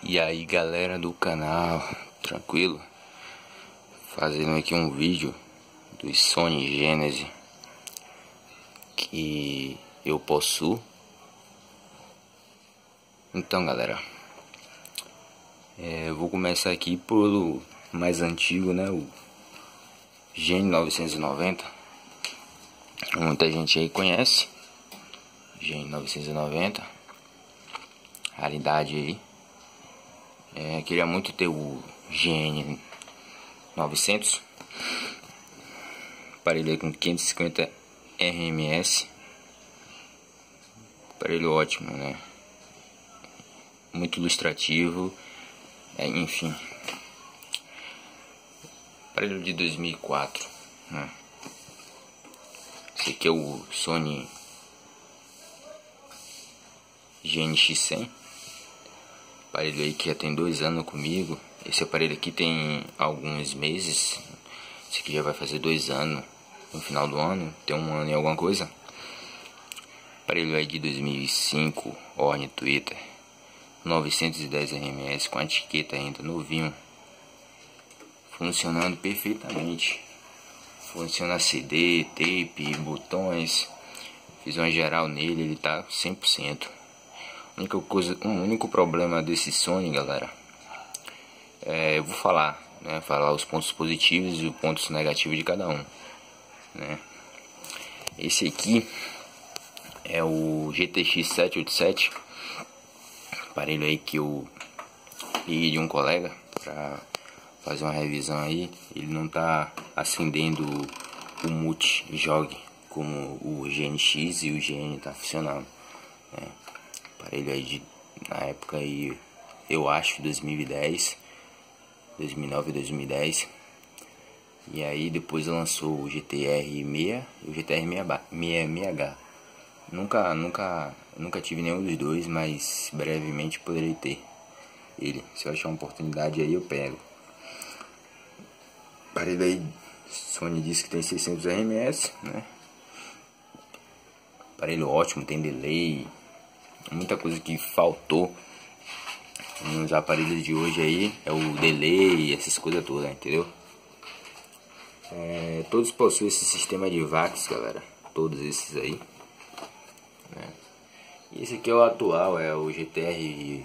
E aí galera do canal, tranquilo? Fazendo aqui um vídeo do Sony Genesis que eu possuo. Então galera, eu vou começar aqui pelo mais antigo, né? O Gen 990. Muita gente aí conhece Gen 990, raridade aí. Queria muito ter o GN 900, aparelho aí com 550 RMS, aparelho ótimo, né? Muito ilustrativo, enfim, aparelho de 2004, né? Esse aqui é o Sony GNX100. Aparelho aí que já tem 2 anos comigo. Esse aparelho aqui tem alguns meses. Esse aqui já vai fazer 2 anos no final do ano. Tem 1 ano e alguma coisa. Aparelho aí de 2005, Orne Twitter, 910 RMS, com a etiqueta ainda, novinho, funcionando perfeitamente. Funciona CD, tape, botões. Fiz uma geral nele, ele tá 100%. O único problema desse Sony, galera, eu vou falar, né? Falar os pontos positivos e os pontos negativos de cada um, né? Esse aqui é o GTX 787, aparelho aí que eu peguei de um colega pra fazer uma revisão aí. Ele não tá acendendo o multi-jog como o GNX e o GN tá funcionando, né? Aparelho aí na época aí, eu acho 2010, 2009, 2010. E aí depois lançou o GTR 6 e o GTR 66H. Nunca tive nenhum dos dois, mas brevemente poderei ter ele. Se eu achar uma oportunidade aí eu pego. Aparelho aí, Sony diz que tem 600 RMS, né? Aparelho ótimo, tem delay. Muita coisa que faltou nos aparelhos de hoje aí é o delay, essas coisas todas, entendeu? Todos possuem esse sistema de VAX, galera. Todos esses aí, né? E esse aqui é o atual, é o GTR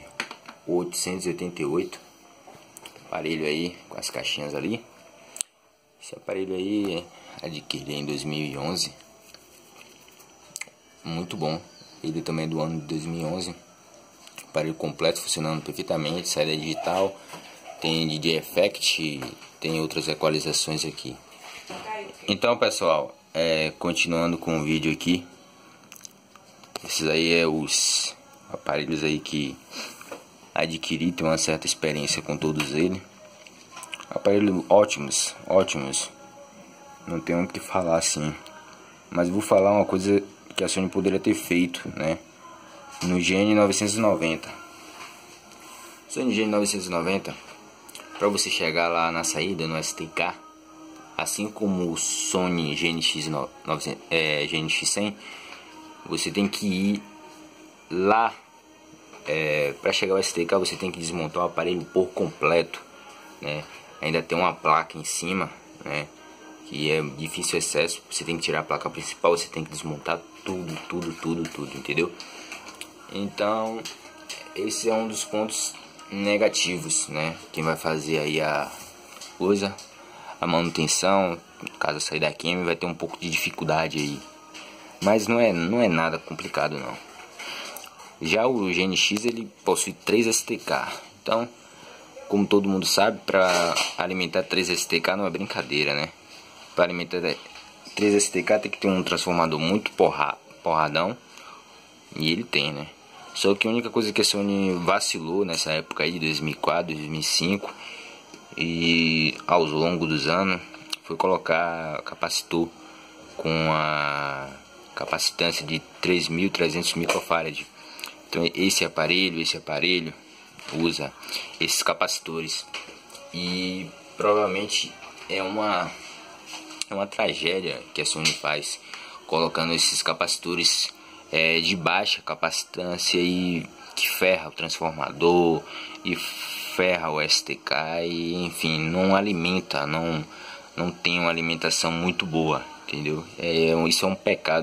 888. Aparelho aí com as caixinhas ali. Esse aparelho aí adquiri em 2011. Muito bom. Ele também é do ano de 2011. Aparelho completo, funcionando perfeitamente. Saída digital, tem DJ Effect, tem outras equalizações aqui. Então pessoal, continuando com o vídeo aqui. Esses aí é os aparelhos aí que adquiri, tenho uma certa experiência com todos eles. Aparelhos ótimos, ótimos. Não tenho o que falar assim. Mas vou falar uma coisa que a Sony poderia ter feito, né? No Gen 990. Sony Gen 990, para você chegar lá na saída no STK, assim como o Sony GNX100, você tem que ir lá. Para chegar ao STK você tem que desmontar o aparelho por completo, né? Ainda tem uma placa em cima, né? Que é difícil acesso. Você tem que tirar a placa principal, você tem que desmontar tudo, entendeu? Então esse é um dos pontos negativos, né? Quem vai fazer aí a manutenção, caso sair da Kemi, vai ter um pouco de dificuldade aí, mas não é nada complicado não. Já o GNX, ele possui 3 STK, então, como todo mundo sabe, para alimentar 3 STK não é brincadeira, né? Para alimentar 3 STK tem que ter um transformador muito porradão, e ele tem, né? Só que a única coisa que a Sony vacilou nessa época aí de 2004, 2005 e ao longo dos anos foi colocar capacitor com a capacitância de 3.300 microfarad. Então esse aparelho usa esses capacitores, e provavelmente é uma tragédia que a Sony faz colocando esses capacitores de baixa capacitância e que ferra o transformador e ferra o STK e enfim, não alimenta, não tem uma alimentação muito boa, entendeu? Isso é um pecado.